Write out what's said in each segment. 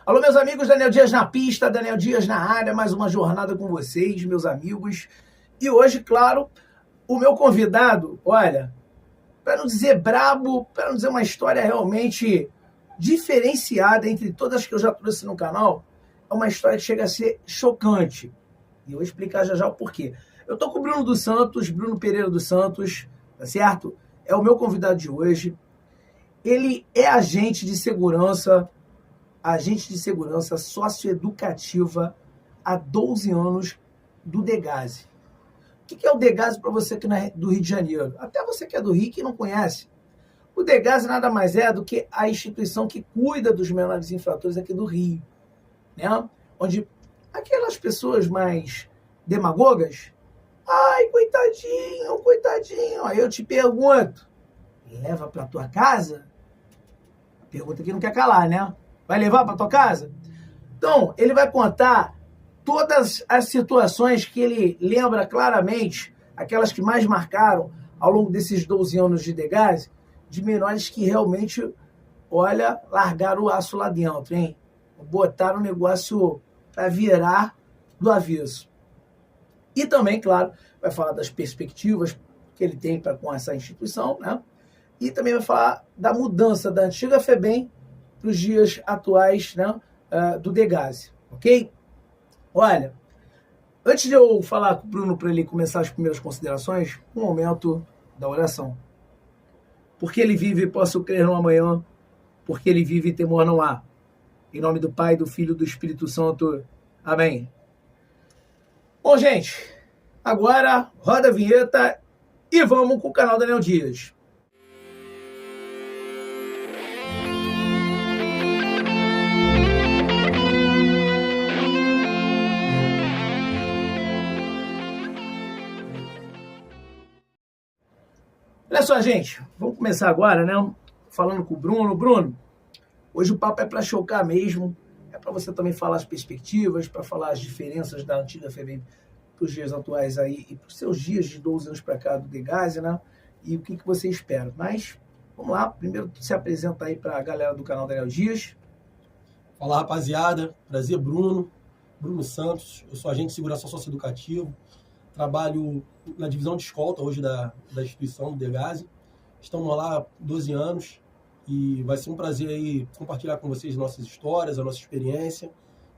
Alô, meus amigos, Daniel Dias na pista, Daniel Dias na área, mais uma jornada com vocês, meus amigos. E hoje, claro, o meu convidado, olha, para não dizer brabo, para não dizer uma história realmente diferenciada entre todas as que eu já trouxe no canal, é uma história que chega a ser chocante. E eu vou explicar já já o porquê. Eu tô com o Bruno dos Santos, Bruno Pereira dos Santos, tá certo? É o meu convidado de hoje. Ele é agente de segurança socioeducativa há 12 anos do Degase. O que é o Degase para você que é do Rio de Janeiro? Até você que é do Rio que não conhece. O Degase nada mais é do que a instituição que cuida dos menores infratores aqui do Rio, né? Onde aquelas pessoas mais demagogas, ai, coitadinho, coitadinho. Aí eu te pergunto, leva para tua casa? Pergunta que não quer calar, né? Vai levar para tua casa? Então, ele vai contar todas as situações que ele lembra claramente, aquelas que mais marcaram ao longo desses 12 anos de Degase, de menores que realmente, olha, largaram o aço lá dentro, hein? Botaram o negócio para virar do avesso. E também, claro, vai falar das perspectivas que ele tem com essa instituição, né? E também vai falar da mudança da antiga FEBEM para os dias atuais, né, do Degase, ok? Olha, antes de eu falar com o Bruno para ele começar as primeiras considerações, um momento da oração. Porque ele vive, posso crer no amanhã, porque ele vive, temor não há. Em nome do Pai, do Filho e do Espírito Santo. Amém. Bom, gente, agora roda a vinheta e vamos com o canal Daniel Dias. Olha só, gente, vamos começar agora, né? Falando com o Bruno. Bruno, hoje o papo é para chocar mesmo, é para você também falar as perspectivas, para falar as diferenças da antiga FEBEM para os dias atuais aí e para os seus dias de 12 anos para cá do Degase, né? E o que você espera. Mas, vamos lá, primeiro se apresenta aí para a galera do canal Daniel Dias. Fala, rapaziada, prazer, Bruno Santos, eu sou agente de segurança socioeducativa, trabalho na divisão de escolta hoje da instituição do Degase. Estamos lá há 12 anos e vai ser um prazer aí compartilhar com vocês nossas histórias, a nossa experiência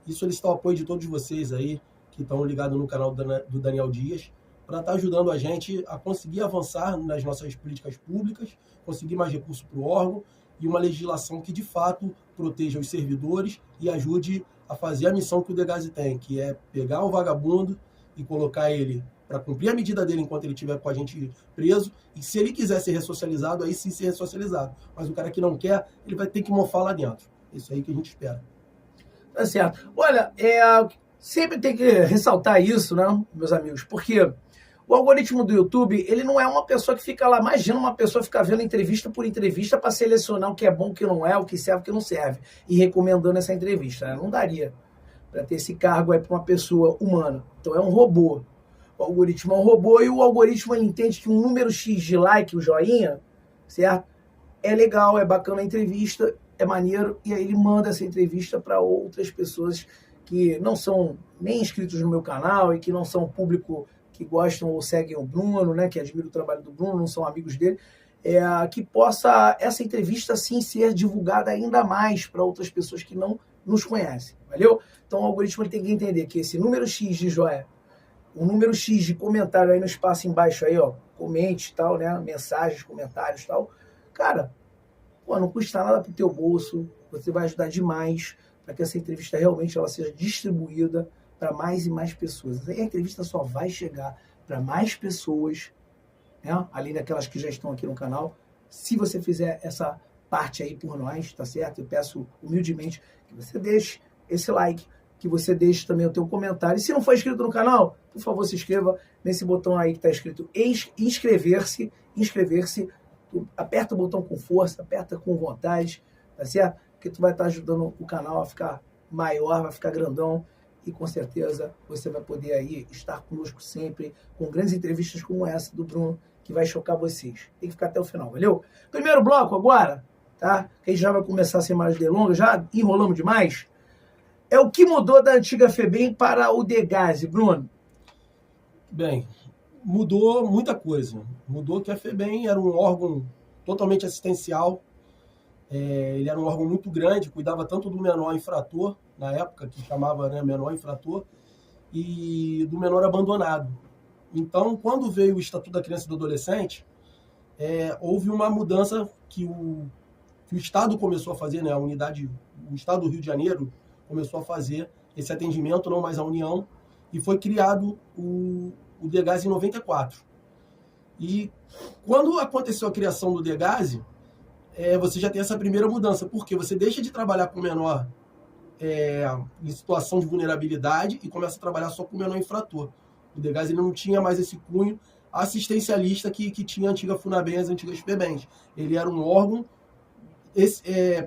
e solicitar o apoio de todos vocês aí que estão ligados no canal do Daniel Dias para estar ajudando a gente a conseguir avançar nas nossas políticas públicas, conseguir mais recursos para o órgão e uma legislação que de fato proteja os servidores e ajude a fazer a missão que o Degase tem, que é pegar o vagabundo e colocar ele para cumprir a medida dele enquanto ele estiver com a gente preso, e se ele quiser ser ressocializado, aí sim ser ressocializado. Mas o cara que não quer, ele vai ter que mofar lá dentro. Isso aí que a gente espera. Tá certo. Olha, sempre tem que ressaltar isso, né, meus amigos, porque o algoritmo do YouTube, ele não é uma pessoa que fica lá, imagina uma pessoa ficar vendo entrevista por entrevista para selecionar o que é bom, o que não é, o que serve, o que não serve, e recomendando essa entrevista, né? Não daria para ter esse cargo aí para uma pessoa humana. Então é um robô. O algoritmo é um robô e o algoritmo ele entende que um número X de like, o joinha, certo? É legal, é bacana a entrevista, é maneiro, e aí ele manda essa entrevista para outras pessoas que não são nem inscritos no meu canal e que não são público que gostam ou seguem o Bruno, né, que admiram o trabalho do Bruno, não são amigos dele, que possa essa entrevista sim ser divulgada ainda mais para outras pessoas que não nos conhecem, valeu? Então o algoritmo ele tem que entender que esse número X de joia, o número X de comentário aí no espaço embaixo aí, ó, comente e tal, né, mensagens, comentários e tal, cara, pô, não custa nada pro teu bolso, você vai ajudar demais para que essa entrevista realmente ela seja distribuída para mais e mais pessoas. Aí a entrevista só vai chegar para mais pessoas, né, além daquelas que já estão aqui no canal, se você fizer essa parte aí por nós, tá certo? Eu peço humildemente que você deixe esse like, que você deixe também o teu comentário. E se não for inscrito no canal, por favor, se inscreva nesse botão aí que está escrito inscrever-se, aperta o botão com força, aperta com vontade, tá certo? Porque tu vai estar ajudando o canal a ficar maior, vai ficar grandão, e com certeza você vai poder aí estar conosco sempre, com grandes entrevistas como essa do Bruno, que vai chocar vocês. Tem que ficar até o final, valeu? Primeiro bloco agora, tá? Que a gente já vai começar sem mais delongas, já enrolamos demais. É o que mudou da antiga FEBEM para o Degase, Bruno? Bem, mudou muita coisa. Mudou que a FEBEM era um órgão totalmente assistencial. Ele era um órgão muito grande, cuidava tanto do menor infrator, na época, que chamava, né, menor infrator, e do menor abandonado. Então, quando veio o Estatuto da Criança e do Adolescente, houve uma mudança que o Estado começou a fazer, né, o Estado do Rio de Janeiro começou a fazer esse atendimento, não mais a União, e foi criado o Degase em 94. E quando aconteceu a criação do Degase, você já tem essa primeira mudança, porque você deixa de trabalhar com o menor em situação de vulnerabilidade e começa a trabalhar só com o menor infrator. O Degase ele não tinha mais esse cunho assistencialista que tinha a antiga FUNABEM e as antigas FEBEMs. Ele era um órgão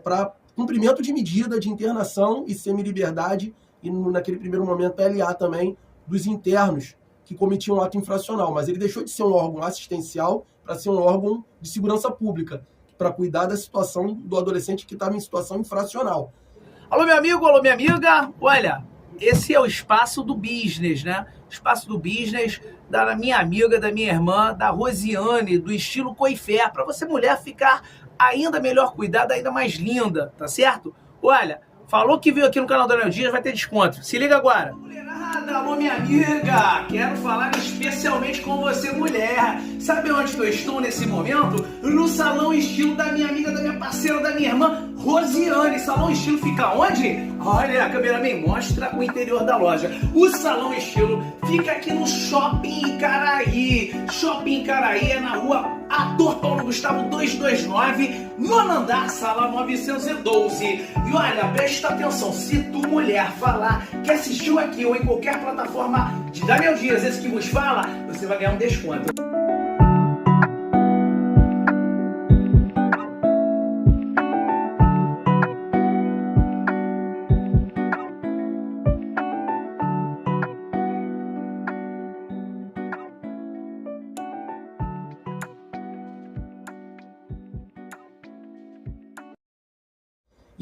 para cumprimento de medida de internação e semi-liberdade, e naquele primeiro momento PLA também, dos internos que cometiam ato infracional. Mas ele deixou de ser um órgão assistencial para ser um órgão de segurança pública, para cuidar da situação do adolescente que estava em situação infracional. Alô, meu amigo, alô, minha amiga. Olha, esse é o espaço do business, né? O espaço do business da minha amiga, da minha irmã, da Rosiane, do estilo Coifé, para você, mulher, ficar ainda melhor cuidada, ainda mais linda, tá certo? Olha, falou que veio aqui no canal do Léo Dias, vai ter desconto. Se liga agora. Mulherada, alô, minha amiga. Quero falar especialmente com você, mulher. Sabe onde que eu estou nesse momento? No Salão Estilo da minha amiga, da minha parceira, da minha irmã, Rosiane. Salão Estilo fica onde? Olha, a cameraman mostra o interior da loja. O Salão Estilo fica aqui no Shopping Icaraí. Shopping Icaraí é na rua Ator Paulo Gustavo 229, nono andar, sala 912. E olha, presta atenção, se tu, mulher, falar que assistiu aqui ou em qualquer plataforma de Daniel Dias, esse que vos fala, você vai ganhar um desconto.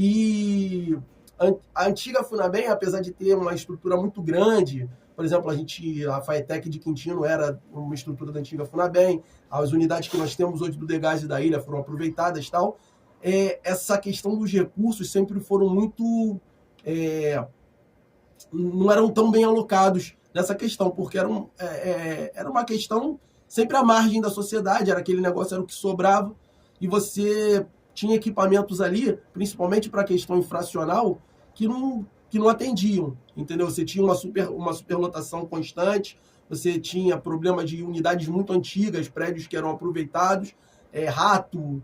E a antiga FUNABEM, apesar de ter uma estrutura muito grande, por exemplo, a FAETEC de Quintino era uma estrutura da antiga FUNABEM, as unidades que nós temos hoje do Degase da Ilha foram aproveitadas e tal, essa questão dos recursos sempre foram muito... não eram tão bem alocados nessa questão, porque era uma questão sempre à margem da sociedade, era aquele negócio, era o que sobrava, e você tinha equipamentos ali, principalmente para a questão infracional, que não atendiam, entendeu? Você tinha uma superlotação constante, você tinha problema de unidades muito antigas, prédios que eram aproveitados, rato,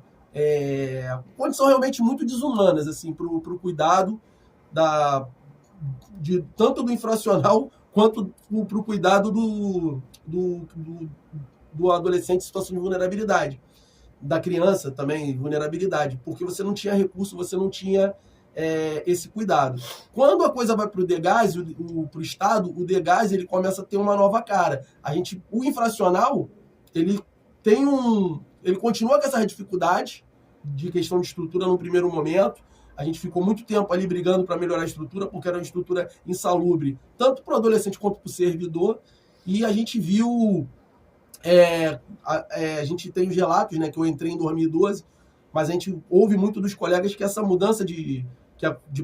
condições realmente muito desumanas, assim, para o cuidado tanto do infracional quanto para o cuidado do adolescente em situação de vulnerabilidade. Da criança também, vulnerabilidade, porque você não tinha recurso, você não tinha esse cuidado. Quando a coisa vai para o Degase, para o Estado, o Degase ele começa a ter uma nova cara. O infracional, ele continua com essa dificuldade de questão de estrutura no primeiro momento. A gente ficou muito tempo ali brigando para melhorar a estrutura, porque era uma estrutura insalubre, tanto para o adolescente quanto para o servidor, e a gente viu... a gente tem os relatos, né, que eu entrei em 2012, mas a gente ouve muito dos colegas que essa mudança de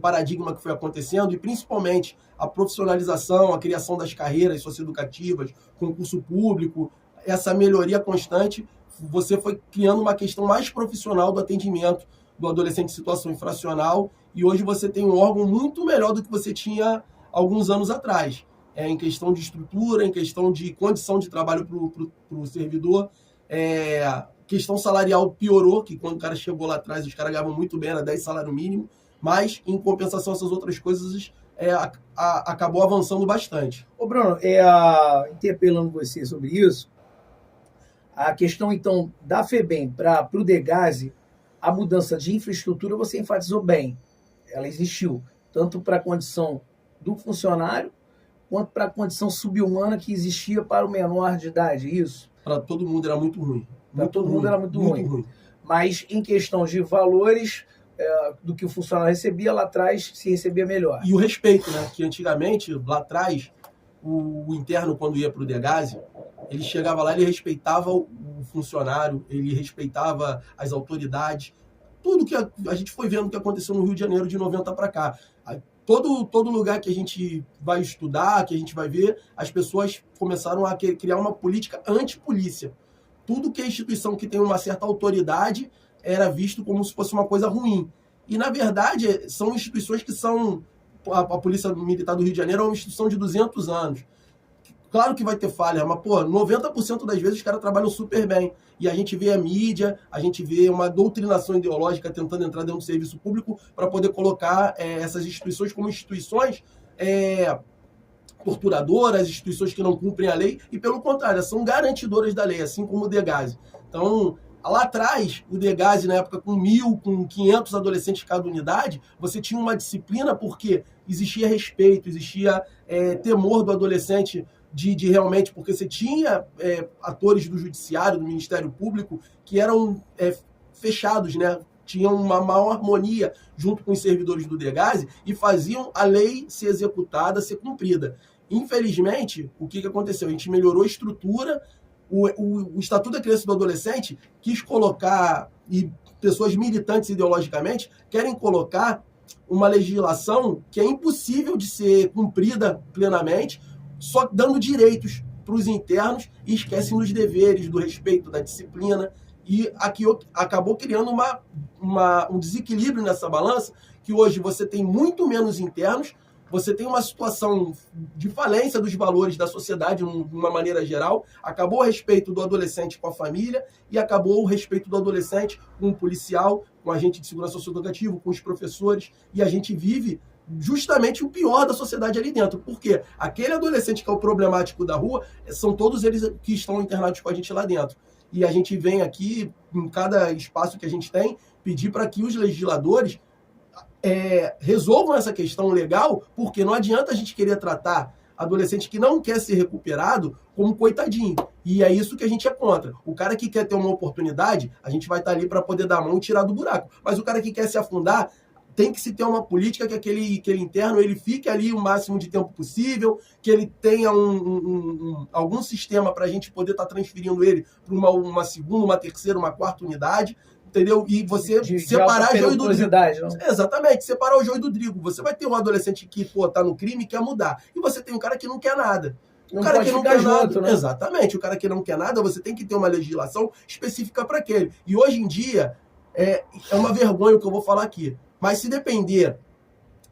paradigma que foi acontecendo, e principalmente a profissionalização, a criação das carreiras socioeducativas, concurso público, essa melhoria constante, você foi criando uma questão mais profissional do atendimento do adolescente em situação infracional, e hoje você tem um órgão muito melhor do que você tinha alguns anos atrás. Em questão de estrutura, em questão de condição de trabalho para o servidor. Questão salarial piorou, que quando o cara chegou lá atrás, os caras ganhavam muito bem, era 10 salário mínimo, mas, em compensação, essas outras coisas acabou avançando bastante. Ô, Bruno, interpelando você sobre isso, a questão, então, da FEBEM para o Degase, a mudança de infraestrutura, você enfatizou bem. Ela existiu, tanto para a condição do funcionário, quanto para a condição subhumana que existia para o menor de idade, isso? Para todo mundo era muito ruim. Para todo mundo era muito ruim. Mas em questão de valores, do que o funcionário recebia, lá atrás se recebia melhor. E o respeito, né? Que antigamente, lá atrás, o interno, quando ia para o Degase, ele chegava lá, ele respeitava o funcionário, ele respeitava as autoridades. Tudo que a gente foi vendo que aconteceu no Rio de Janeiro de 90 para cá. Todo lugar que a gente vai estudar, que a gente vai ver, as pessoas começaram a criar uma política anti-polícia. Tudo que é instituição que tem uma certa autoridade era visto como se fosse uma coisa ruim. E, na verdade, são instituições que são... A Polícia Militar do Rio de Janeiro é uma instituição de 200 anos. Claro que vai ter falha, mas, 90% das vezes os caras trabalham super bem. E a gente vê a mídia, a gente vê uma doutrinação ideológica tentando entrar dentro do serviço público para poder colocar essas instituições como instituições torturadoras, instituições que não cumprem a lei, e, pelo contrário, são garantidoras da lei, assim como o Degase. Então, lá atrás, o Degase, na época, com 1.000, com 500 adolescentes cada unidade, você tinha uma disciplina porque existia respeito, existia temor do adolescente de realmente, porque você tinha atores do judiciário, do Ministério Público, que eram fechados, né? Tinham uma maior harmonia junto com os servidores do Degase e faziam a lei ser executada, ser cumprida. Infelizmente, o que aconteceu? A gente melhorou a estrutura, o Estatuto da Criança e do Adolescente quis colocar, e pessoas militantes ideologicamente querem colocar uma legislação que é impossível de ser cumprida plenamente, só dando direitos para os internos e esquecem dos deveres, do respeito, da disciplina. E aqui acabou criando um desequilíbrio nessa balança, que hoje você tem muito menos internos, você tem uma situação de falência dos valores da sociedade de uma maneira geral, acabou o respeito do adolescente com a família e acabou o respeito do adolescente com o policial, com o agente de segurança socioeducativo, com os professores, e a gente vive justamente o pior da sociedade ali dentro. Porque aquele adolescente que é o problemático da rua, são todos eles que estão internados com a gente lá dentro. E a gente vem aqui, em cada espaço que a gente tem, pedir para que os legisladores resolvam essa questão legal, porque não adianta a gente querer tratar adolescente que não quer ser recuperado como coitadinho. E é isso que a gente é contra. O cara que quer ter uma oportunidade, a gente vai estar ali para poder dar a mão e tirar do buraco. Mas o cara que quer se afundar, tem que se ter uma política que aquele interno ele fique ali o máximo de tempo possível, que ele tenha algum sistema para a gente poder estar transferindo ele para uma segunda, uma terceira, uma quarta unidade, entendeu? E você separar o joio do trigo. Exatamente, separar o joio do trigo. Você vai ter um adolescente que tá no crime e quer mudar. E você tem um cara que não quer nada. O cara que não quer nada, né? Exatamente, o cara que não quer nada, você tem que ter uma legislação específica para aquele. E hoje em dia, é uma vergonha o que eu vou falar aqui. Mas se depender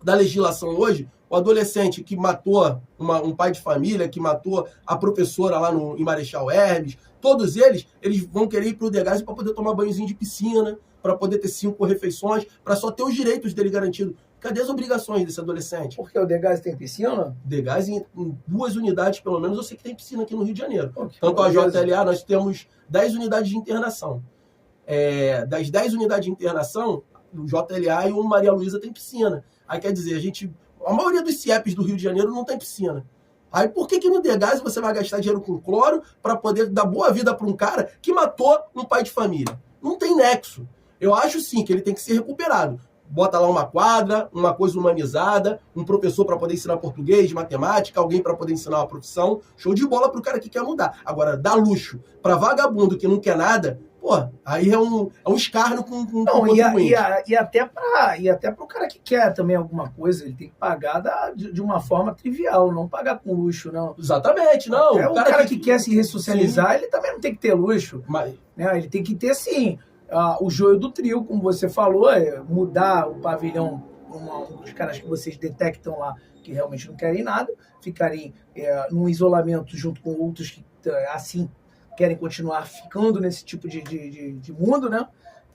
da legislação hoje, o adolescente que matou um pai de família, que matou a professora lá em Marechal Hermes, todos eles vão querer ir para o Degase para poder tomar banhozinho de piscina, para poder ter 5 refeições, para só ter os direitos dele garantidos. Cadê as obrigações desse adolescente? Porque o Degase tem piscina? Degase, em 2 unidades, pelo menos, eu sei que tem piscina aqui no Rio de Janeiro. Tanto a JLA, nós temos 10 unidades de internação. Das 10 unidades de internação, o JLA e o Maria Luísa tem piscina. Aí quer dizer, a maioria dos CIEPs do Rio de Janeiro não tem piscina. Aí por que no Degase você vai gastar dinheiro com cloro para poder dar boa vida para um cara que matou um pai de família? Não tem nexo. Eu acho sim que ele tem que ser recuperado. Bota lá uma quadra, uma coisa humanizada, um professor para poder ensinar português, matemática, alguém para poder ensinar uma profissão. Show de bola pro cara que quer mudar. Agora, dar luxo para vagabundo que não quer nada, aí é um escárnio com não, e até para o cara que quer também alguma coisa, ele tem que pagar de uma forma trivial, não pagar com luxo, não. Exatamente, não. O cara que quer se ressocializar, sim, ele também não tem que ter luxo. Mas... né? Ele tem que ter, sim, o joio do trigo, como você falou, mudar o pavilhão, os caras que vocês detectam lá, que realmente não querem nada, ficarem num isolamento junto com outros que, assim, querem continuar ficando nesse tipo de mundo, né?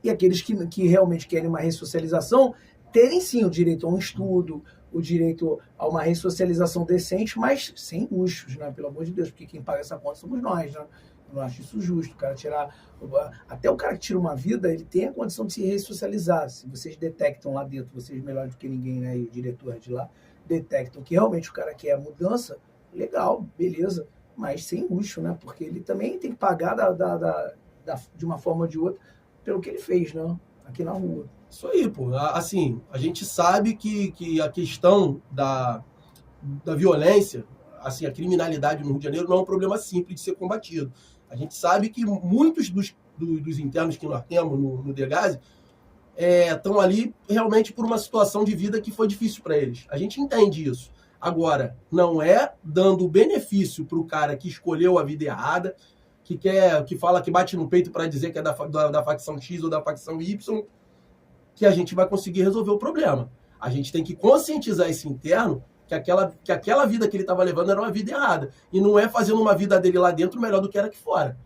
E aqueles que realmente querem uma ressocialização, terem sim o direito a um estudo, o direito a uma ressocialização decente, mas sem luxos, né? Pelo amor de Deus, porque quem paga essa conta somos nós, né? Eu não acho isso justo, o cara tirar... Até o cara que tira uma vida, ele tem a condição de se ressocializar. Se vocês detectam lá dentro, vocês melhor do que ninguém, né? E o diretor de lá, detectam que realmente o cara quer a mudança, legal, beleza, mas sem luxo, né? Porque ele também tem que pagar de uma forma ou de outra pelo que ele fez, né? Aqui na rua. Isso aí, pô. Assim, a gente sabe que a questão da violência, assim, a criminalidade no Rio de Janeiro não é um problema simples de ser combatido. A gente sabe que muitos dos internos que nós temos no Degase estão ali realmente por uma situação de vida que foi difícil para eles. A gente entende isso. Agora, não é dando benefício para o cara que escolheu a vida errada, que fala que bate no peito para dizer que é da facção X ou da facção Y, que a gente vai conseguir resolver o problema. A gente tem que conscientizar esse interno que aquela vida que ele estava levando era uma vida errada. E não é fazendo uma vida dele lá dentro melhor do que era aqui fora.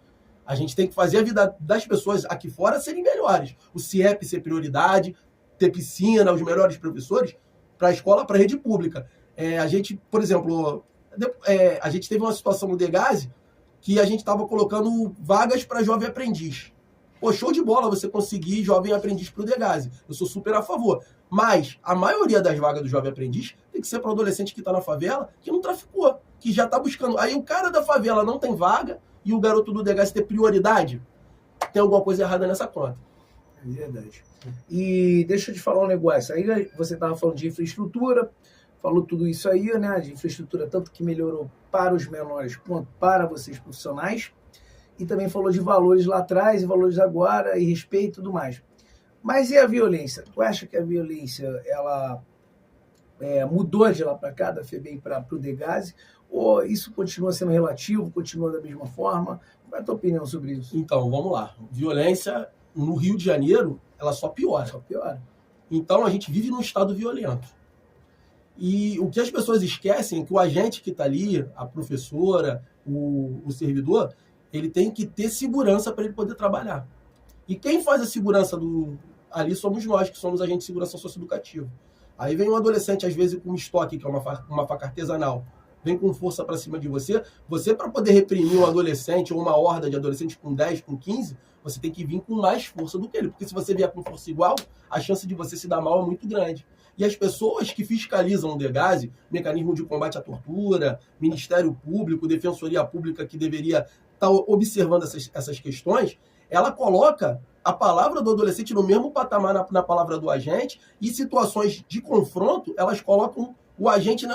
A gente tem que fazer a vida das pessoas aqui fora serem melhores. O CIEP ser prioridade, ter piscina, os melhores professores para a escola, para a rede pública. A gente, por exemplo, a gente teve uma situação no Degase que a gente estava colocando vagas para jovem aprendiz. Pô, show de bola você conseguir jovem aprendiz para o Degase. Eu sou super a favor. Mas a maioria das vagas do jovem aprendiz tem que ser para o adolescente que está na favela, que não traficou, que já está buscando. Aí o cara da favela não tem vaga e o garoto do Degase ter prioridade. Tem alguma coisa errada nessa conta. É verdade. E deixa eu te falar um negócio. Aí você estava falando de infraestrutura, falou tudo isso aí, né? De infraestrutura, tanto que melhorou para os menores quanto para vocês profissionais. E também falou de valores lá atrás e valores agora, e respeito e tudo mais. Mas e a violência? Tu acha que a violência ela mudou de lá para cá, da FEBEM para o Degase? Ou isso continua sendo relativo, continua da mesma forma? Qual é a tua opinião sobre isso? Então, vamos lá. Violência no Rio de Janeiro, ela só piora. Só piora. Então, a gente vive num estado violento. E o que as pessoas esquecem é que o agente que está ali, a professora, o servidor, ele tem que ter segurança para ele poder trabalhar. E quem faz a segurança ali somos nós, que somos agentes de segurança socioeducativa. Aí vem um adolescente, às vezes, com um estoque, que é uma faca artesanal, vem com força para cima de você. Você, para poder reprimir um adolescente ou uma horda de adolescentes com 10, com 15, você tem que vir com mais força do que ele. Porque se você vier com força igual, a chance de você se dar mal é muito grande. E as pessoas que fiscalizam o Degase, mecanismo de combate à tortura, Ministério Público, Defensoria Pública, que deveria estar observando essas questões, ela coloca a palavra do adolescente no mesmo patamar na palavra do agente, e situações de confronto, elas colocam o agente,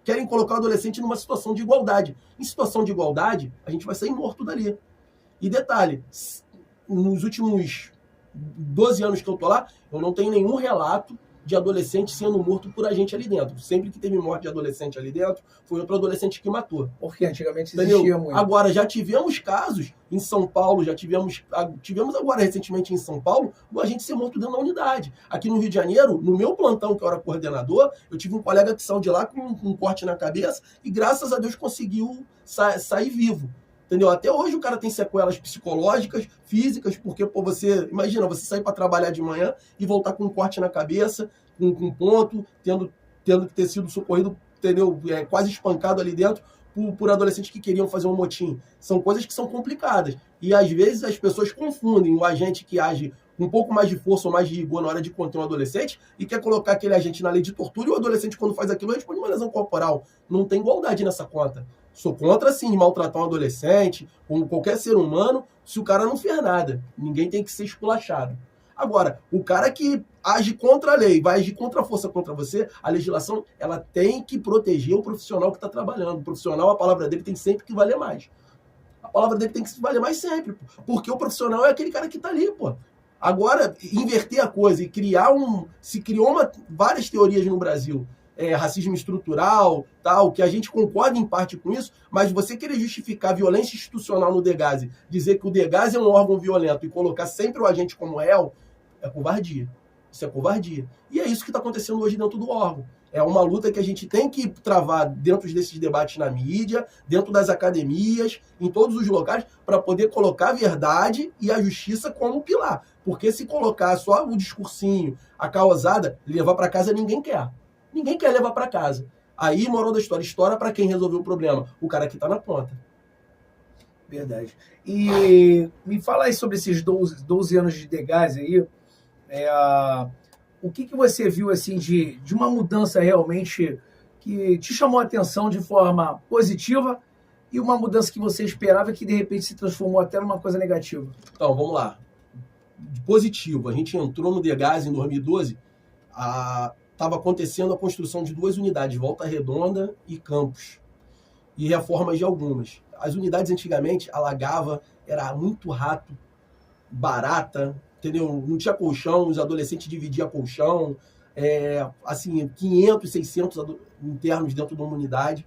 querem colocar o adolescente numa situação de igualdade. Em situação de igualdade, a gente vai sair morto dali. E detalhe, nos últimos 12 anos que eu tô lá, eu não tenho nenhum relato de adolescente sendo morto por agente ali dentro. Sempre que teve morte de adolescente ali dentro, foi outro adolescente que matou. Porque antigamente existia muito. Agora, já tivemos casos em São Paulo, tivemos agora recentemente em São Paulo, o agente ser morto dentro da unidade. Aqui no Rio de Janeiro, no meu plantão, que eu era coordenador, eu tive um colega que saiu de lá com um corte na cabeça e, graças a Deus, conseguiu sair vivo. Entendeu? Até hoje o cara tem sequelas psicológicas, físicas, porque, pô, imagina, você sair para trabalhar de manhã e voltar com um corte na cabeça, com um ponto, tendo que ter sido socorrido, entendeu? Quase espancado ali dentro por adolescentes que queriam fazer um motim. São coisas que são complicadas. E, às vezes, as pessoas confundem o agente que age com um pouco mais de força ou mais de rigor na hora de conter um adolescente e quer colocar aquele agente na lei de tortura, e o adolescente, quando faz aquilo, responde uma lesão corporal. Não tem igualdade nessa conta. Sou contra, sim, maltratar um adolescente, ou qualquer ser humano, se o cara não fez nada. Ninguém tem que ser esculachado. Agora, o cara que age contra a lei, vai agir contra a força contra você, a legislação, ela tem que proteger o profissional que está trabalhando. O profissional, a palavra dele tem sempre que valer mais. A palavra dele tem que valer mais sempre, porque o profissional é aquele cara que está ali, pô. Agora, inverter a coisa e se criou várias teorias no Brasil, racismo estrutural, tal, que a gente concorda em parte com isso, mas você querer justificar a violência institucional no Degase, dizer que o Degase é um órgão violento e colocar sempre o agente como réu, é covardia. Isso é covardia. E é isso que está acontecendo hoje dentro do órgão. É uma luta que a gente tem que travar dentro desses debates na mídia, dentro das academias, em todos os locais, para poder colocar a verdade e a justiça como pilar. Porque se colocar só o discursinho, a causada, levar para casa ninguém quer. Ninguém quer levar para casa. Aí, moral da história, estoura para quem resolveu o problema. O cara que está na ponta. Verdade. E me fala aí sobre esses 12 anos de Degase aí. O que você viu assim de uma mudança realmente que te chamou a atenção de forma positiva e uma mudança que você esperava que de repente se transformou até numa coisa negativa? Então, vamos lá. positivo. A gente entrou no Degás em 2012, estava acontecendo a construção de 2 unidades, Volta Redonda e Campos, e reformas de algumas. As unidades antigamente alagava, era muito rato, barata, entendeu? Não tinha colchão, os adolescentes dividiam colchão, assim, 500, 600 internos dentro de uma unidade.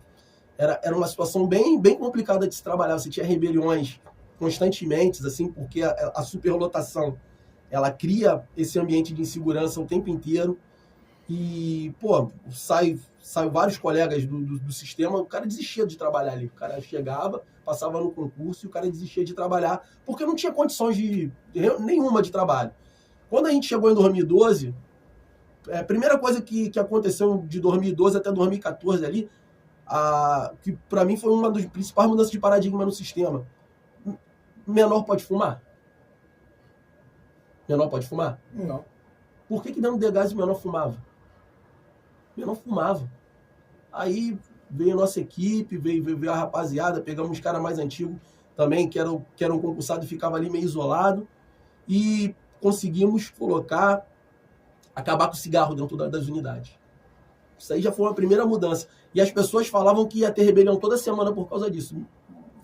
Era uma situação bem, bem complicada de se trabalhar. Você tinha rebeliões constantemente, assim, porque a superlotação, ela cria esse ambiente de insegurança o tempo inteiro. E, pô, sai vários colegas do sistema, o cara desistia de trabalhar ali. O cara chegava, passava no concurso e o cara desistia de trabalhar porque não tinha condições nenhuma de trabalho. Quando a gente chegou em 2012, a primeira coisa que aconteceu de 2012 até 2014 ali, que para mim foi uma das principais mudanças de paradigma no sistema. Menor pode fumar? Menor pode fumar? Não. Por que dentro do Degás o menor fumava? O menor fumava. Aí veio a nossa equipe, veio a rapaziada, pegamos os caras mais antigos também, que eram concursados e ficavam ali meio isolado, e conseguimos acabar com o cigarro dentro das unidades. Isso aí já foi uma primeira mudança. E as pessoas falavam que ia ter rebelião toda semana por causa disso.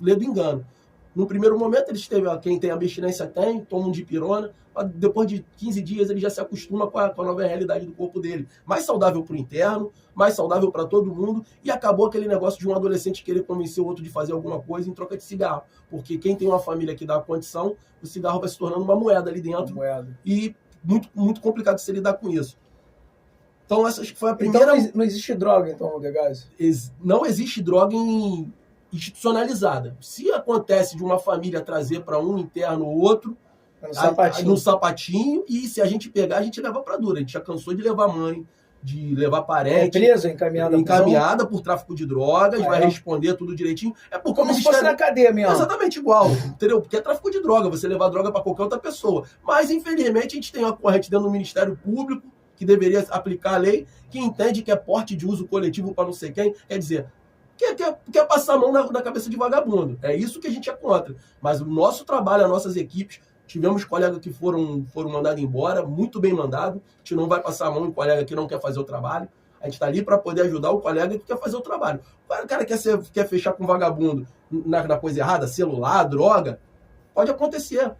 Ledo engano. No primeiro momento, quem tem abstinência toma um dipirona, mas depois de 15 dias ele já se acostuma com a nova realidade do corpo dele. Mais saudável para o interno, mais saudável para todo mundo, e acabou aquele negócio de um adolescente querer convencer o outro de fazer alguma coisa em troca de cigarro. Porque quem tem uma família que dá a condição, o cigarro vai se tornando uma moeda ali dentro. E muito, muito complicado de se lidar com isso. Então essa acho que foi a primeira... Então não existe droga, então, no Degás? Não existe droga institucionalizada. Se acontece de uma família trazer para um interno ou outro, no sapatinho, e se a gente pegar, a gente leva para dura. A gente já cansou de levar mãe, de levar parente. Preso, encaminhada por tráfico de drogas, vai responder tudo direitinho. Como se fosse na cadeia mesmo. Exatamente igual, entendeu? Porque é tráfico de droga, você levar droga para qualquer outra pessoa. Mas, infelizmente, a gente tem uma corrente dentro do Ministério Público, que deveria aplicar a lei, que entende que é porte de uso coletivo para não sei quem. Quer dizer, quer passar a mão na cabeça de vagabundo. É isso que a gente é contra. Mas o nosso trabalho, as nossas equipes, tivemos colegas que foram mandados embora, muito bem mandado. A gente não vai passar a mão em colega que não quer fazer o trabalho. A gente está ali para poder ajudar o colega que quer fazer o trabalho. O cara quer fechar com vagabundo na coisa errada, celular, droga, pode acontecer.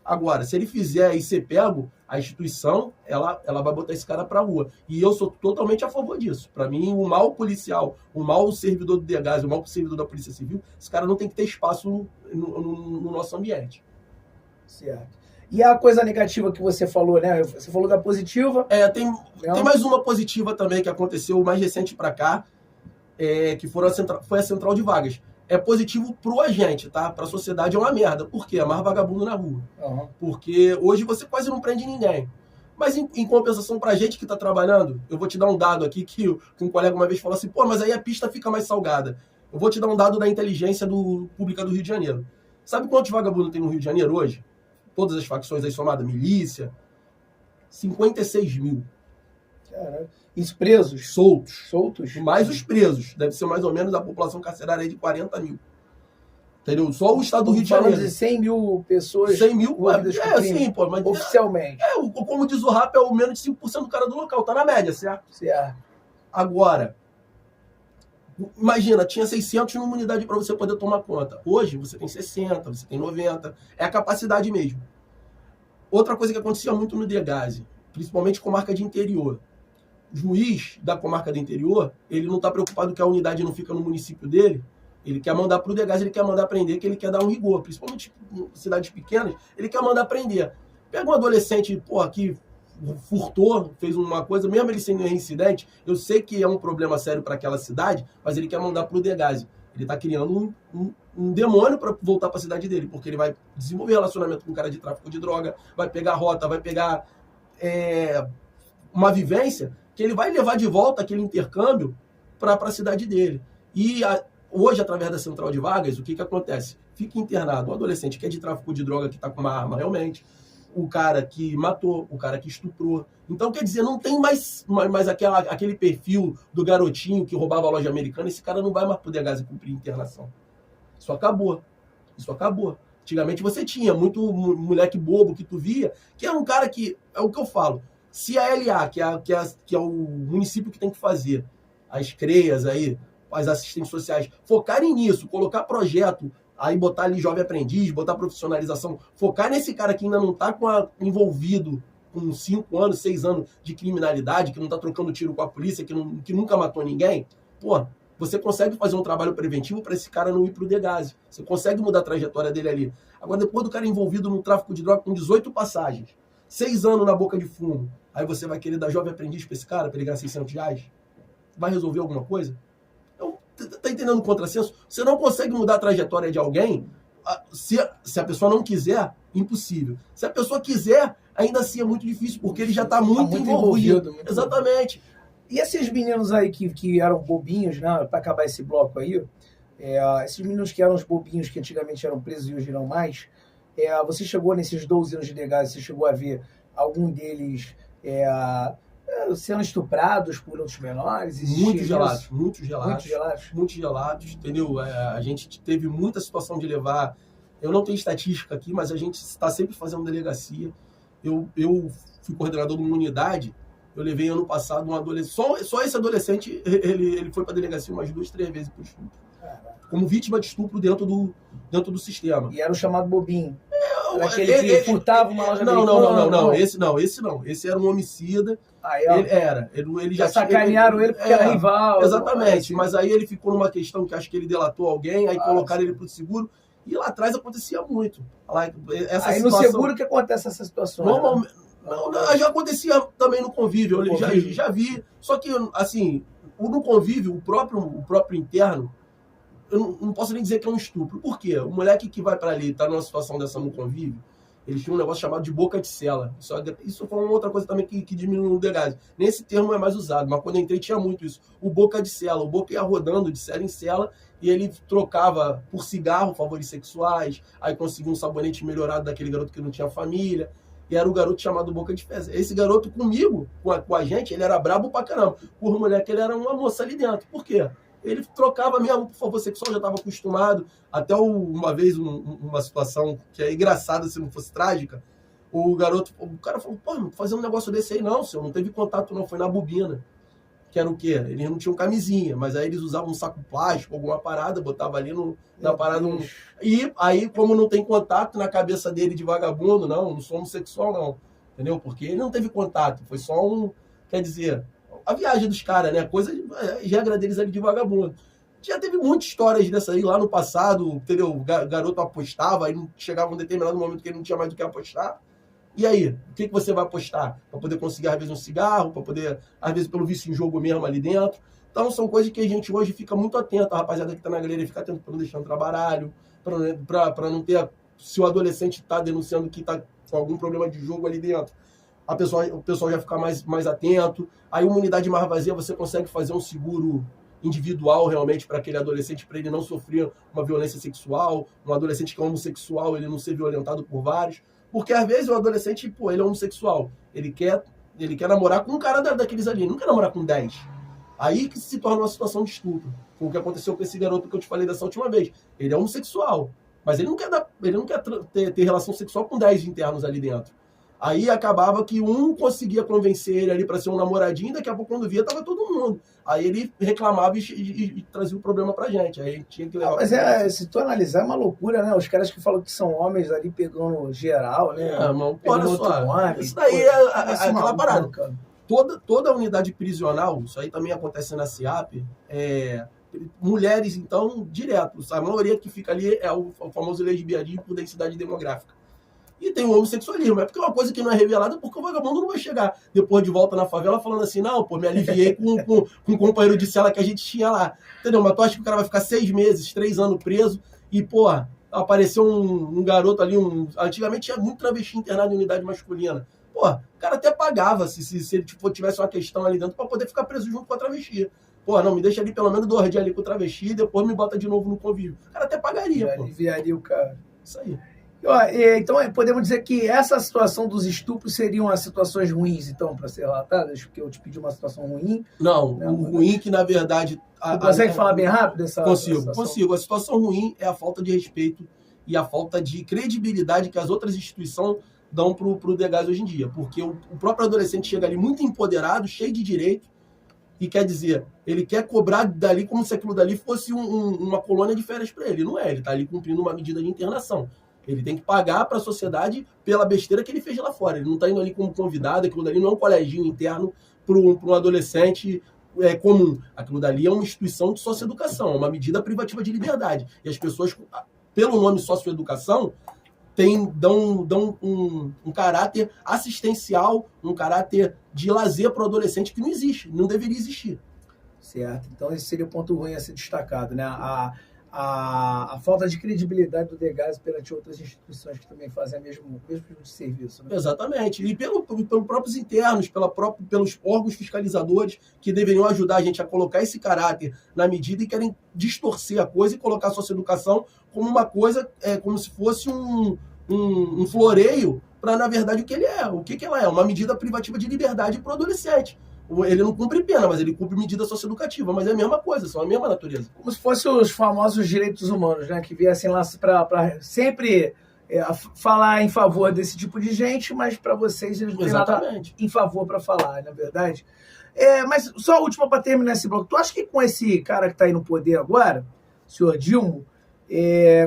Agora, se ele fizer e ser pego, a instituição ela vai botar esse cara para a rua. E eu sou totalmente a favor disso. Para mim, o mal policial, o mal servidor do Degás, o mal servidor da Polícia Civil, esse cara não tem que ter espaço no nosso ambiente. Certo. E a coisa negativa que você falou, né? Você falou da positiva. Tem mais uma positiva também que aconteceu mais recente para cá, que foi a central de vagas. É positivo pro agente, tá? Pra sociedade é uma merda. Por quê? É mais vagabundo na rua. Uhum. Porque hoje você quase não prende ninguém. Mas em compensação pra gente que tá trabalhando, eu vou te dar um dado aqui que um colega uma vez falou assim, pô, mas aí a pista fica mais salgada. Eu vou te dar um dado da inteligência pública do Rio de Janeiro. Sabe quantos vagabundos tem no Rio de Janeiro hoje? Todas as facções aí somadas, milícia. 56 mil. Caralho. Isso presos? Soltos. Mais os presos. Deve ser mais ou menos a população carcerária aí de 40 mil. Entendeu? Só o estado do Rio de Janeiro. De 100 mil pessoas. 100 mil? Sim, pô. Mas oficialmente. Como diz o rap, é o menos de 5% do cara do local. Tá na média, certo? Certo. Agora, imagina, tinha 600 numa unidade para você poder tomar conta. Hoje, você tem 60, você tem 90. É a capacidade mesmo. Outra coisa que acontecia muito no Degás, principalmente com marca de interior. O juiz da comarca do interior, ele não está preocupado que a unidade não fica no município dele, ele quer mandar para o Degás, ele quer mandar prender, que ele quer dar um rigor, principalmente em cidades pequenas, ele quer mandar prender. Pega um adolescente, que furtou, fez uma coisa, mesmo ele sendo reincidente, eu sei que é um problema sério para aquela cidade, mas ele quer mandar para o Degás. Ele está criando um demônio para voltar para a cidade dele, porque ele vai desenvolver relacionamento com um cara de tráfico de droga, vai pegar rota, vai pegar uma vivência que ele vai levar de volta aquele intercâmbio para a cidade dele. E hoje, através da central de vagas, o que acontece? Fica internado o adolescente que é de tráfico de droga, que está com uma arma realmente, o cara que matou, o cara que estuprou. Então, quer dizer, não tem mais aquele perfil do garotinho que roubava a loja americana. Esse cara não vai mais poder cumprir internação. Isso acabou. Antigamente você tinha muito moleque bobo que tu via, que era um cara que, é o que eu falo, se a LA, que é o município que tem que fazer, as CREAs aí, as assistentes sociais, focarem nisso, colocar projeto, aí botar ali jovem aprendiz, botar profissionalização, focar nesse cara que ainda não está envolvido com 5 anos, 6 anos de criminalidade, que não está trocando tiro com a polícia, que nunca matou ninguém, pô, você consegue fazer um trabalho preventivo para esse cara não ir pro Degase. Você consegue mudar a trajetória dele ali. Agora, depois do cara envolvido no tráfico de droga com 18 passagens, 6 anos na boca de fumo, aí você vai querer dar jovem aprendiz para esse cara, para ele ganhar R$600? Vai resolver alguma coisa? Então, tá entendendo o contrassenso? Você não consegue mudar a trajetória de alguém se a pessoa não quiser, impossível. Se a pessoa quiser, ainda assim é muito difícil, porque ele já está muito envolvido. Exatamente. E esses meninos aí que eram bobinhos, né, para acabar esse bloco aí, esses meninos que eram os bobinhos que antigamente eram presos e hoje não mais, você chegou nesses 12 anos de Degase, você chegou a ver algum deles sendo estuprados por outros menores? Muitos gelados, entendeu? A gente teve muita situação de levar, eu não tenho estatística aqui, mas a gente está sempre fazendo delegacia. Eu fui coordenador de uma unidade. Eu levei ano passado um adolescente, só esse adolescente, ele foi para delegacia umas 2, 3 vezes por estupro. Como vítima de estupro dentro do sistema. E era o chamado bobinho. Era aquele que furtava uma loja Não, esse não. Esse era um homicida. Ele já sacanearam ele porque era rival. Exatamente, assim. Mas aí ele ficou numa questão que acho que ele delatou alguém, aí colocaram ele pro seguro. E lá atrás acontecia muito. Aí no seguro que acontece essa situação. Normalmente. Não, já acontecia também no convívio, eu já vi. Só que, assim, no convívio, o próprio interno, eu não posso nem dizer que é um estupro. Por quê? O moleque que vai para ali, tá numa situação dessa no convívio, eles tinham um negócio chamado de boca de cela. Isso foi uma outra coisa também que diminuiu no Degase. Nesse termo é mais usado, mas quando eu entrei tinha muito isso. O boca de cela. O boca ia rodando de cela em cela e ele trocava por cigarro favores sexuais, aí conseguia um sabonete melhorado daquele garoto que não tinha família. E era o garoto chamado Boca de Fezes. Esse garoto comigo, com a gente, ele era brabo pra caramba. Por mulher que ele era uma moça ali dentro. Por quê? Ele trocava mesmo por favor sexual, já estava acostumado. Até uma vez, uma situação que é engraçada, se não fosse trágica, o cara falou, pô, fazer um negócio desse aí não, senhor, não teve contato não, foi na bobina. Que era o quê? Eles não tinham camisinha, mas aí eles usavam um saco plástico, alguma parada, botava ali na parada. E aí, como não tem contato na cabeça dele de vagabundo, não sou homossexual, não. Entendeu? Porque ele não teve contato, foi só quer dizer, a viagem dos caras, né? Regra deles ali de vagabundo. Já teve muitas histórias dessa aí lá no passado, entendeu? O garoto apostava, aí chegava um determinado momento que ele não tinha mais do que apostar. E aí, o que você vai apostar? Para poder conseguir, às vezes, um cigarro, para poder, às vezes, pelo vício em jogo mesmo ali dentro. Então, são coisas que a gente hoje fica muito atento. A rapaziada que está na galeria fica atento para não deixar no trabalho, para não ter... Se o adolescente está denunciando que está com algum problema de jogo ali dentro, o pessoal já fica mais atento. Aí, uma unidade mais vazia, você consegue fazer um seguro individual realmente para aquele adolescente, para ele não sofrer uma violência sexual, um adolescente que é homossexual, ele não ser violentado por vários. Porque, às vezes, o adolescente, pô, ele é homossexual. Ele quer namorar com um cara daqueles ali. Ele não quer namorar com 10. Aí que se torna uma situação de estupro. Foi o que aconteceu com esse garoto que eu te falei dessa última vez. Ele é homossexual. Mas ele não quer ter relação sexual com 10 internos ali dentro. Aí acabava que um conseguia convencer ele ali para ser um namoradinho, e daqui a pouco, quando via, tava todo mundo. Aí ele reclamava e trazia o problema pra gente. Aí a gente tinha que levar. Mas se tu analisar, é uma loucura, né? Os caras que falam que são homens ali pegando geral, né? Mano, olha só. Isso daí é aquela parada. Cara. Toda a unidade prisional, isso aí também acontece na CIAP, mulheres, então, direto. A maioria que fica ali é o famoso lesbianismo por densidade demográfica. E tem o homossexualismo. É porque é uma coisa que não é revelada, porque o vagabundo não vai chegar depois de volta na favela falando assim, não, pô, me aliviei com um companheiro de cela que a gente tinha lá. Entendeu? Mas tu acha que o cara vai ficar 6 meses, 3 anos preso e, pô, apareceu um garoto ali, antigamente tinha muito travesti internado em unidade masculina. Pô, o cara até pagava se ele tivesse uma questão ali dentro pra poder ficar preso junto com a travesti. Pô, não, me deixa ali pelo menos 2 dias ali com o travesti e depois me bota de novo no convívio. O cara até pagaria, pô. Aliviaria o cara. Isso aí. Então, podemos dizer que essa situação dos estupros seriam as situações ruins, então, para ser relatadas? Porque eu te pedi uma situação ruim. Não, o ruim que, na verdade... Você consegue falar bem rápido? Consigo. A situação ruim é a falta de respeito e a falta de credibilidade que as outras instituições dão para o Degás hoje em dia. Porque o próprio adolescente chega ali muito empoderado, cheio de direito, e quer dizer, ele quer cobrar dali como se aquilo dali fosse uma colônia de férias para ele. Não é, ele está ali cumprindo uma medida de internação. Ele tem que pagar para a sociedade pela besteira que ele fez lá fora. Ele não está indo ali como convidado, aquilo dali não é um coleginho interno para um adolescente comum. Aquilo dali é uma instituição de socioeducação, uma medida privativa de liberdade. E as pessoas, pelo nome socioeducação, dão um caráter assistencial, um caráter de lazer para o adolescente que não existe, não deveria existir. Certo. Então esse seria o ponto ruim a ser destacado, né? A falta de credibilidade do Degás perante outras instituições que também fazem o mesmo tipo de serviço. Né? Exatamente. E pelos próprios internos, pelos órgãos fiscalizadores que deveriam ajudar a gente a colocar esse caráter na medida e querem distorcer a coisa e colocar a socioeducação como uma coisa, como se fosse um floreio para, na verdade, o que ele é. O que ela é? Uma medida privativa de liberdade para o adolescente. Ele não cumpre pena, mas ele cumpre medida socioeducativa. Mas é a mesma coisa, são a mesma natureza. Como se fossem os famosos direitos humanos, né? Que viessem lá para sempre falar em favor desse tipo de gente, mas para vocês eles não têm nada em favor para falar, na verdade. Mas só a última para terminar esse bloco. Tu acha que com esse cara que está aí no poder agora, o senhor Dilma,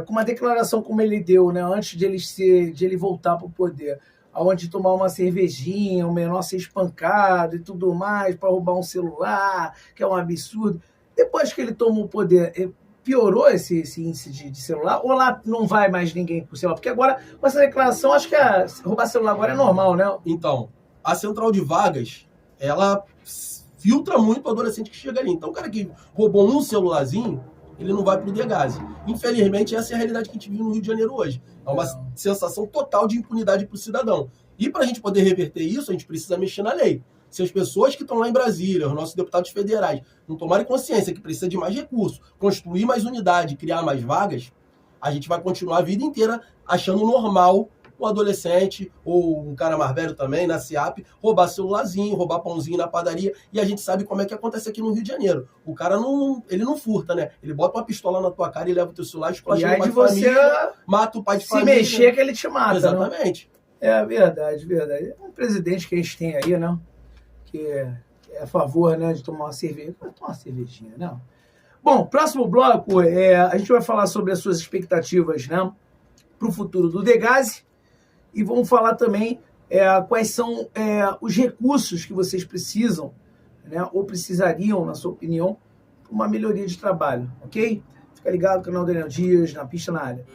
com uma declaração como ele deu, né, antes de ele voltar para o poder, onde tomar uma cervejinha, o menor ser espancado e tudo mais, para roubar um celular, que é um absurdo. Depois que ele tomou o poder, piorou esse índice de celular? Ou lá não vai mais ninguém com celular? Porque agora, com essa declaração, acho que roubar celular agora é normal, né? Então, a central de vagas, ela filtra muito o adolescente que chega ali. Então, o cara que roubou um celularzinho, ele não vai para o Degás. Infelizmente, essa é a realidade que a gente vive no Rio de Janeiro hoje. É uma sensação total de impunidade para o cidadão. E para a gente poder reverter isso, a gente precisa mexer na lei. Se as pessoas que estão lá em Brasília, os nossos deputados federais, não tomarem consciência que precisa de mais recursos, construir mais unidade, criar mais vagas, a gente vai continuar a vida inteira achando normal um adolescente, ou um cara mais velho também, na SEAP, roubar celularzinho, roubar pãozinho na padaria, e a gente sabe como é que acontece aqui no Rio de Janeiro. O cara ele não furta, né? Ele bota uma pistola na tua cara e leva o teu celular, esculacha o pai de família, mata o pai de família. Se mexer que ele te mata. Exatamente. Não? Verdade. É um presidente que a gente tem aí, né? Que é a favor, né, de tomar uma cerveja. Tomar uma cervejinha, não. Bom, próximo bloco, a gente vai falar sobre as suas expectativas, né, para o futuro do Degás. E vamos falar também quais são os recursos que vocês precisam, né, ou precisariam, na sua opinião, para uma melhoria de trabalho, ok? Fica ligado no canal Daniel Dias, na pista na área.